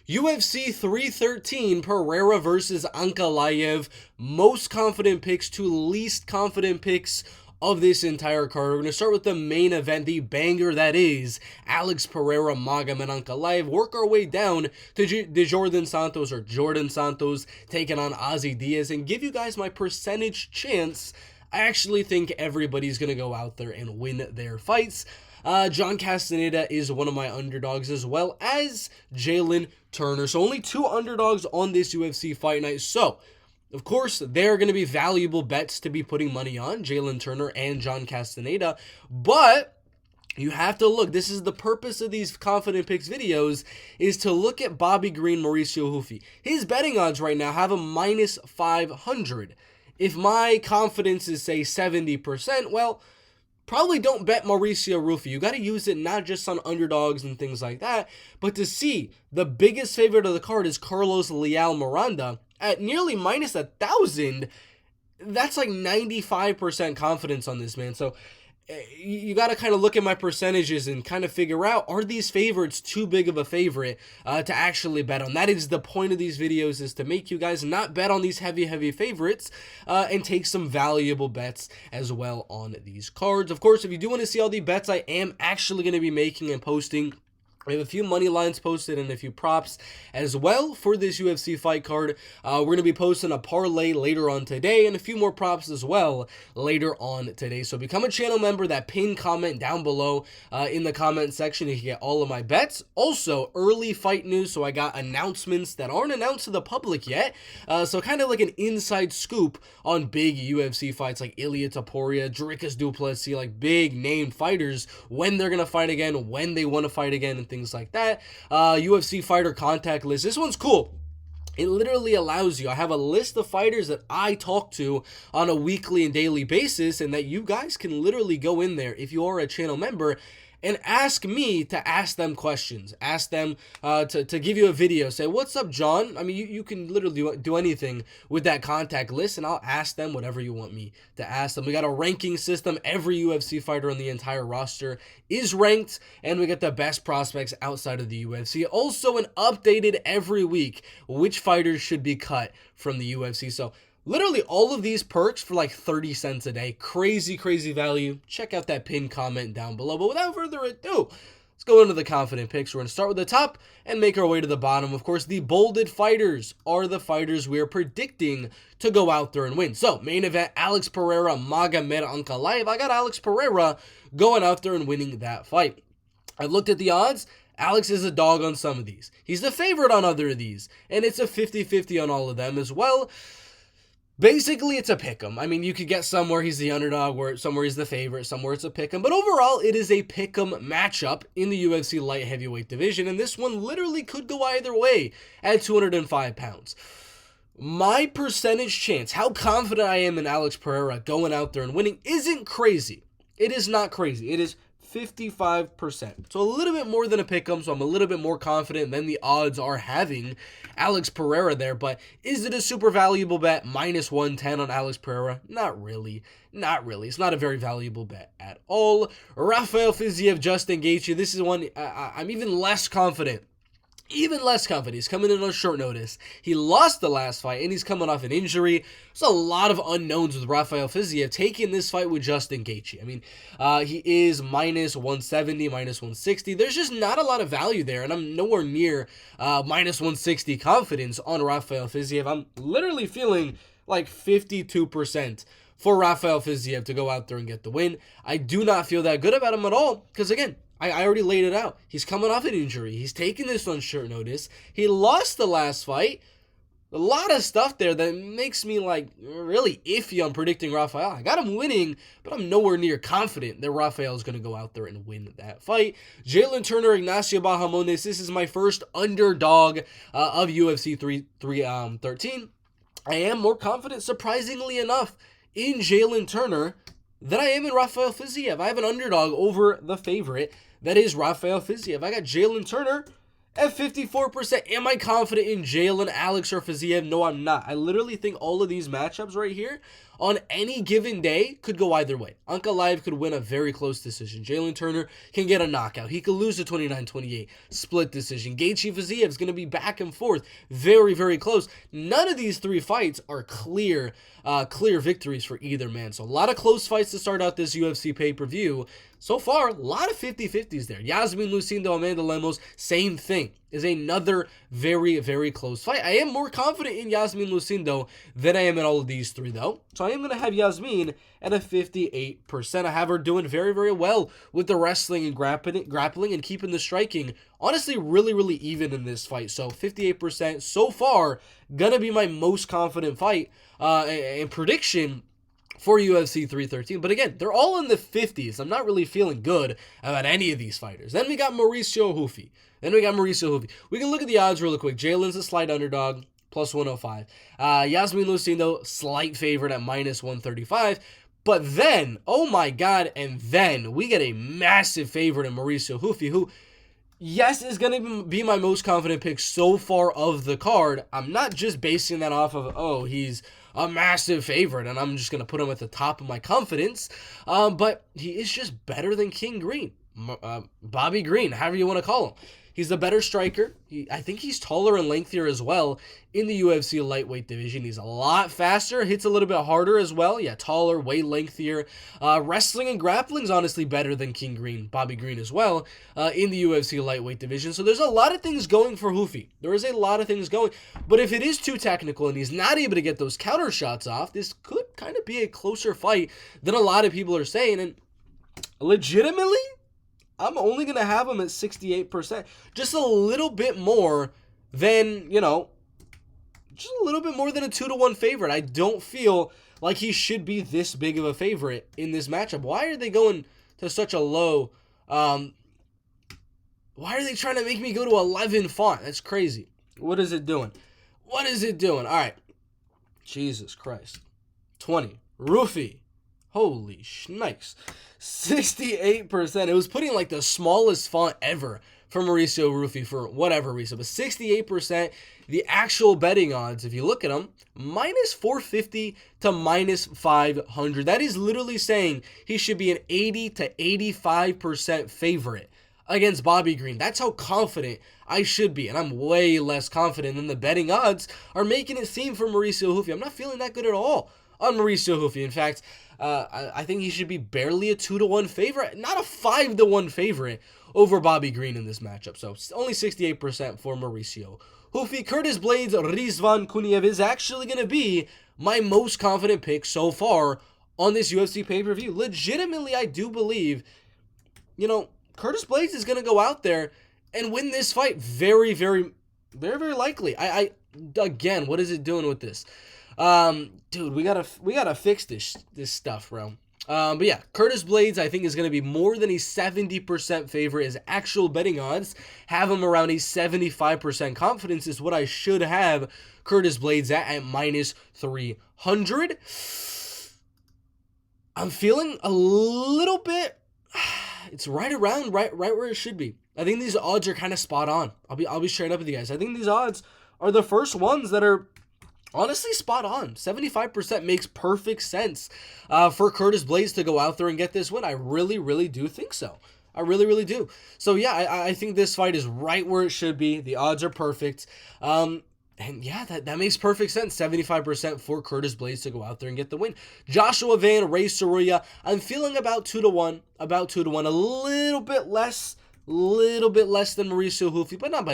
UFC 313, Pereira versus Ankalaev. Most confident picks to least confident picks of this entire card. We're going to start with the main event, the banger that is Alex Pereira, Magomed Ankalaev. Work our way down to Jordan Santos taking on Ozzy Diaz and give you guys my percentage chance. I actually think everybody's going to go out there and win their fights. John Castaneda is one of my underdogs, as well as Jalen Turner. So only two underdogs on this UFC fight night. So, of course, they're going to be valuable bets to be putting money on, Jalen Turner and John Castaneda. But you have to look. This is the purpose of these Confident Picks videos, is to look at Bobby Green, Mauricio Ruffy. His betting odds right now have a minus 500. If my confidence is, say, 70%, well, probably don't bet Mauricio Ruffy. You got to use it not just on underdogs and things like that, but to see the biggest favorite of the card is Carlos Leal Miranda at nearly minus 1,000. That's like 95% confidence on this, man. So you got to kind of look at my percentages and kind of figure out, are these favorites too big of a favorite to actually bet on? That is the point of these videos, is to make you guys not bet on these heavy favorites and take some valuable bets as well on these cards. Of course, if you do want to see all the bets I am actually going to be making and posting, we have a few money lines posted and a few props as well for this UFC fight card. We're going to be posting a parlay later on today and a few more props as well later on today. So become a channel member. That pinned comment down below in the comment section, you can get all of my bets. Also, early fight news. So I got announcements that aren't announced to the public yet. So kind of like an inside scoop on big UFC fights like Ilia Topuria, Dricus du Plessis, like big name fighters, when they're going to fight again, when they want to fight again, and things like that. UFC fighter contact list. This one's cool. It literally allows you, I have a list of fighters that I talk to on a weekly and daily basis, and that you guys can literally go in there if you are a channel member and ask me to ask them questions. Ask them to give you a video. Say, what's up, John? I mean, you can literally do anything with that contact list, and I'll ask them whatever you want me to ask them. We got a ranking system. Every UFC fighter on the entire roster is ranked, and we get the best prospects outside of the UFC. Also, an updated every week which fighters should be cut from the UFC. So literally all of these perks for like 30 cents a day. Crazy value. Check out that pinned comment down below. But without further ado, let's go into the confident picks. We're going to start with the top and make our way to the bottom. Of course, the bolded fighters are the fighters we are predicting to go out there and win. So, main event, Alex Pereira, Magomed Ankalaev. I got Alex Pereira going out there and winning that fight. I looked at the odds. Alex is a dog on some of these. He's the favorite on other of these. And it's a 50-50 on all of them as well. Basically, it's a pick'em. I mean, you could get somewhere he's the underdog, where somewhere he's the favorite, somewhere it's a pick'em. But overall, it is a pick'em matchup in the UFC light heavyweight division, and this one literally could go either way at 205 pounds. My percentage chance, how confident I am in Alex Pereira going out there and winning, isn't crazy. It is not crazy. It is 55%. So a little bit more than a pick'em, so I'm a little bit more confident than the odds are having Alex Pereira there. But is it a super valuable bet? Minus 110 on Alex Pereira? Not really. Not really. It's not a very valuable bet at all. Rafael Fiziev, Justin Gaethje. This is one I'm even less confident. He's coming in on short notice. He lost the last fight, and he's coming off an injury. There's a lot of unknowns with Rafael Fiziev taking this fight with Justin Gaethje. I mean, he is minus 170, minus 160. There's just not a lot of value there, and I'm nowhere near minus 160 confidence on Rafael Fiziev. I'm literally feeling like 52% for Rafael Fiziev to go out there and get the win. I do not feel that good about him at all, because again, I already laid it out. He's coming off an injury. He's taking this on short notice. He lost the last fight. A lot of stuff there that makes me like really iffy on predicting Rafael. I got him winning, but I'm nowhere near confident that Rafael is going to go out there and win that fight. Jalen Turner, Ignacio Bahamondes. This is my first underdog of UFC 313. I am more confident, surprisingly enough, in Jalen Turner than I am in Rafael Fiziev. I have an underdog over the favorite. That is Rafael Fiziev. I got Jalen Turner at 54%. Am I confident in Jalen, Alex, or Fiziev? No, I'm not. I literally think all of these matchups right here on any given day could go either way. Ankalaev could win a very close decision. Jalen Turner can get a knockout. He could lose a 29-28 split decision. Gaethje Fiziev is going to be back and forth, very, very close. None of these three fights are clear victories for either man. So a lot of close fights to start out this UFC pay-per-view. So far, a lot of 50-50s there. Yasmin Lucindo, Amanda Lemos, same thing. Is another very, very close fight. I am more confident in Yasmin Lucindo than I am in all of these three, though. So I am going to have Yasmin at a 58%. I have her doing very, very well with the wrestling and grappling and keeping the striking. Honestly, really, really even in this fight. So 58% so far, going to be my most confident fight and prediction for UFC 313. But again, they're all in the 50s. I'm not really feeling good about any of these fighters. Then we got Mauricio Ruffy. We can look at the odds really quick. Jalen's a slight underdog, plus 105. Yasmin Lucindo, slight favorite at minus 135. But then, oh my God, and then we get a massive favorite in Mauricio Ruffy, who, yes, is going to be my most confident pick so far of the card. I'm not just basing that off of, oh, he's a massive favorite and I'm just going to put him at the top of my confidence. But he is just better than King Green. Bobby Green, however you want to call him. He's the better striker. I think he's taller and lengthier as well in the UFC lightweight division. He's a lot faster, hits a little bit harder as well. Yeah, taller, way lengthier. Wrestling and grappling is honestly better than King Green, Bobby Green as well, in the UFC lightweight division. So there's a lot of things going for Ruffy. There is a lot of things going. But if it is too technical and he's not able to get those counter shots off, this could kind of be a closer fight than a lot of people are saying. And legitimately, I'm only going to have him at 68%. Just a little bit more than, just a little bit more than a 2-1 favorite. I don't feel like he should be this big of a favorite in this matchup. Why are they going to such a low, why are they trying to make me go to 11 font? That's crazy. What is it doing? All right. Jesus Christ. 20. Ruffy. Holy shnikes. 68%. It was putting like the smallest font ever for Mauricio Ruffy for whatever reason. But 68%, the actual betting odds, if you look at them, minus 450 to minus 500. That is literally saying he should be an 80 to 85% favorite against Bobby Green. That's how confident I should be. And I'm way less confident than the betting odds are making it seem for Mauricio Ruffy. I'm not feeling that good at all on Mauricio Ruffy. In fact, I think he should be barely a 2-1 favorite, not a 5-1 favorite over Bobby Green in this matchup. So only 68% for Mauricio Ruffy. Curtis Blaydes, Rizvan Kuniev is actually going to be my most confident pick so far on this UFC pay-per-view. Legitimately, I do believe, Curtis Blaydes is going to go out there and win this fight very, very, very, very likely. Again, what is it doing with this? Dude, we gotta fix this stuff, bro. But yeah, Curtis Blaydes, I think, is going to be more than a 70% favorite. His actual betting odds have him around a 75% confidence is what I should have Curtis Blaydes at minus 300. I'm feeling a little bit, it's right where it should be. I think these odds are kind of spot on. I'll be straight up with you guys. I think these odds are the first ones that are honestly spot on. 75% makes perfect sense for Curtis Blaydes to go out there and get this win. I really, really do think so. I really, really do. So yeah, I think this fight is right where it should be. The odds are perfect. And yeah, that makes perfect sense. 75% for Curtis Blaydes to go out there and get the win. Joshua Van, Ray Tsuruya, I'm feeling about 2-1. A little bit less than Mauricio Ruffy, but not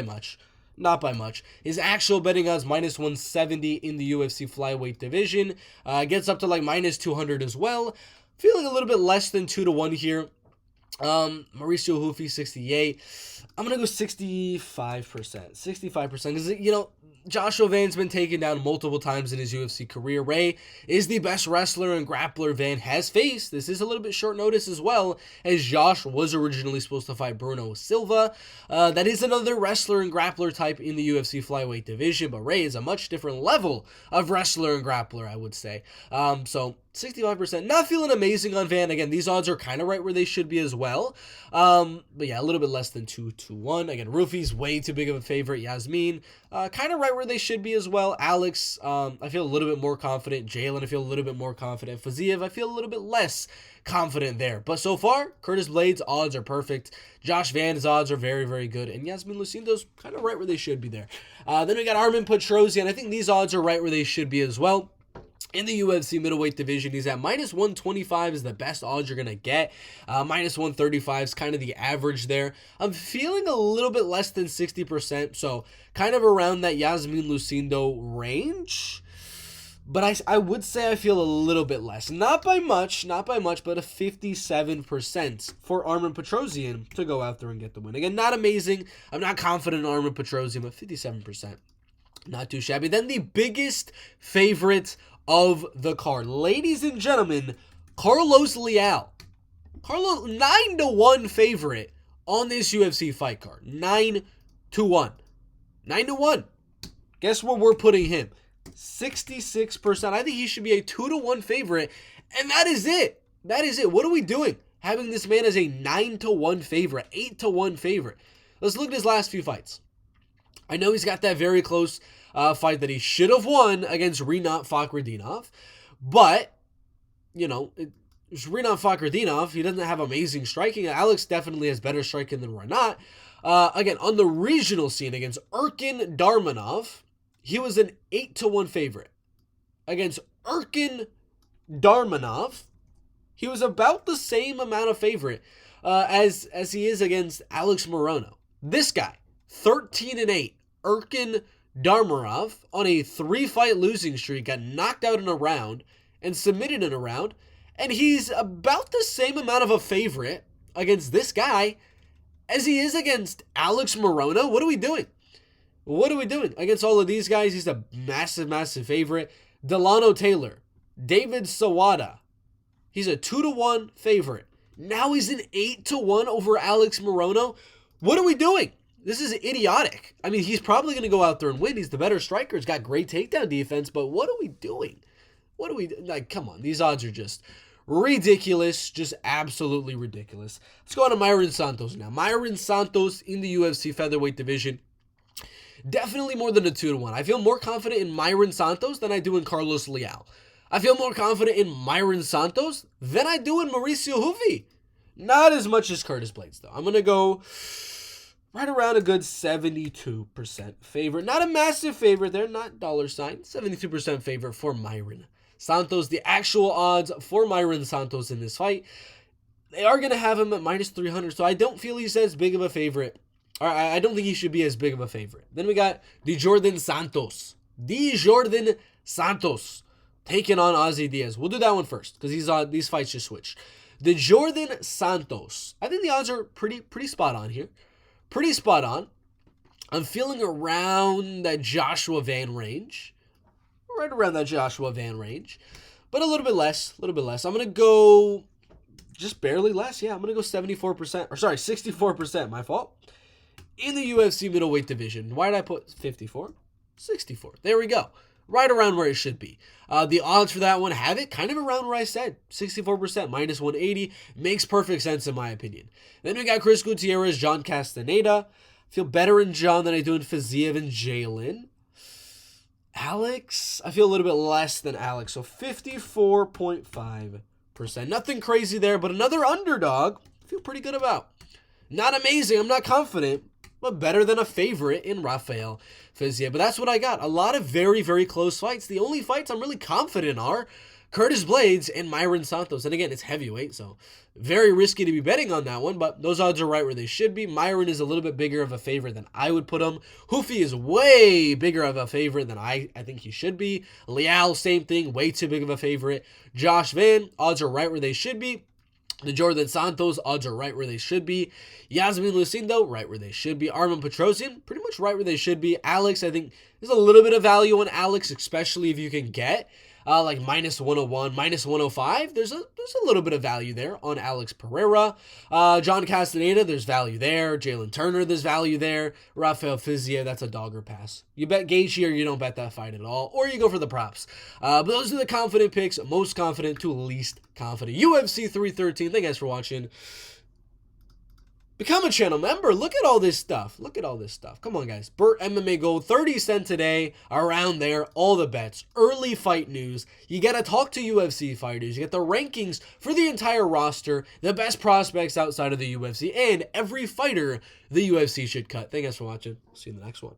by much. His actual betting odds minus 170 in the UFC flyweight division. Gets up to like minus 200 as well. Feeling a little bit less than 2-1 here. Mauricio Ruffy 68. I'm gonna go 65%. 65% because Joshua Van's been taken down multiple times in his UFC career. Ray is the best wrestler and grappler Van has faced. This is a little bit short notice as well, as Josh was originally supposed to fight Bruno Silva. That is another wrestler and grappler type in the UFC flyweight division, but Ray is a much different level of wrestler and grappler, I would say. So 65%. Not feeling amazing on Van. Again, these odds are kind of right where they should be as well. But yeah, a little bit less than 2-1. Again, Ruffy's way too big of a favorite. Yasmin, kind of right right where they should be as well. Alex, I feel a little bit more confident. Jalen, I feel a little bit more confident. Fiziev, I feel a little bit less confident there. But so far, Curtis Blaydes' odds are perfect. Josh Van's odds are very, very good. And Yasmin Lucindo's kind of right where they should be there. Then we got Armen Petrosyan. I think these odds are right where they should be as well. In the UFC middleweight division, he's at minus 125 is the best odds you're going to get. Minus 135 is kind of the average there. I'm feeling a little bit less than 60%, so kind of around that Yasmin Lucindo range. But I would say I feel a little bit less. Not by much, but a 57% for Armen Petrosyan to go out there and get the win. Again, not amazing. I'm not confident in Armen Petrosyan, but 57%. Not too shabby. Then the biggest favorite of the card. Ladies and gentlemen, Carlos Leal. Carlos, 9-1 favorite on this UFC fight card. 9-1. 9-1. Guess where we're putting him? 66%. I think he should be a 2-1 favorite, and that is it. That is it. What are we doing? Having this man as a 9-1 favorite, 8-1 favorite. Let's look at his last few fights. I know he's got that very close fight that he should have won against Rinat Fakhretdinov, but, you know, it's Rinat Fakhretdinov. He doesn't have amazing striking. Alex definitely has better striking than Rinat. Again, on the regional scene against Erkin Darmanov, he was an 8-1 favorite. Against Erkin Darmanov, he was about the same amount of favorite as he is against Alex Morono. This guy, 13-8, Erkin Darmanov, on a 3-fight losing streak, got knocked out in a round and submitted in a round, and he's about the same amount of a favorite against this guy as he is against Alex Morono. What are we doing? What are we doing? Against all of these guys, he's a massive, massive favorite. Delano Taylor, David Sawada, he's a 2-1 favorite. Now he's an 8-1 over Alex Morono. What are we doing? This is idiotic. I mean, he's probably going to go out there and win. He's the better striker. He's got great takedown defense, but what are we doing? What are we, like, come on. These odds are just ridiculous. Just absolutely ridiculous. Let's go on to Myron Santos now. Myron Santos in the UFC featherweight division. Definitely more than a 2-1. I feel more confident in Myron Santos than I do in Carlos Leal. I feel more confident in Myron Santos than I do in Mauricio Ruffy. Not as much as Curtis Blaydes, though. I'm going to go right around a good 72% favorite. Not a massive favorite there, not dollar sign. 72% favorite for Myron Santos. The actual odds for Myron Santos in this fight, they are going to have him at minus 300, so I don't feel he's as big of a favorite. Or I don't think he should be as big of a favorite. Then we got Jordan Santos. Jordan Santos taking on Ozzy Diaz. We'll do that one first because these fights just switched. Jordan Santos. I think the odds are pretty spot on here. Pretty spot on. I'm feeling around that Joshua Van range. Right around that Joshua Van range. But a little bit less. I'm going to go just barely less. Yeah, I'm going to go 74%. Or sorry, 64%. My fault. In the UFC middleweight division. Why did I put 54? 64. There we go. Right around where it should be. The odds for that one have it kind of around where I said. 64%, minus 180. Makes perfect sense in my opinion. Then we got Chris Gutierrez, John Castaneda. Feel better in John than I do in Fiziev and Jalen. Alex, I feel a little bit less than Alex. So 54.5%. Nothing crazy there, but another underdog. I feel pretty good about. Not amazing. I'm not confident. But better than a favorite in Rafael Fiziev. But that's what I got. A lot of very, very close fights. The only fights I'm really confident are Curtis Blaydes and Myron Santos. And again, it's heavyweight, so very risky to be betting on that one. But those odds are right where they should be. Myron is a little bit bigger of a favorite than I would put him. Ruffy is way bigger of a favorite than I think he should be. Leal, same thing. Way too big of a favorite. Josh Van, odds are right where they should be. Jordan Santos, odds are right where they should be. Yasmin Lucindo, right where they should be. Armen Petrosyan, pretty much right where they should be. Alex, I think there's a little bit of value on Alex, especially if you can get like minus 101, minus 105. There's a little bit of value there on Alex Pereira. John Castaneda, there's value there. Jalen Turner, there's value there. Rafael Fiziev, that's a dog or pass. You bet Gaethje or you don't bet that fight at all, or you go for the props. But those are the confident picks, most confident to least confident. UFC 313. Thank you guys for watching. Become a channel member. Look at all this stuff. Look at all this stuff. Come on, guys. Burt MMA Gold, 30 cents today, around there. All the bets, early fight news. You got to talk to UFC fighters. You get the rankings for the entire roster, the best prospects outside of the UFC, and every fighter the UFC should cut. Thank you guys for watching. See you in the next one.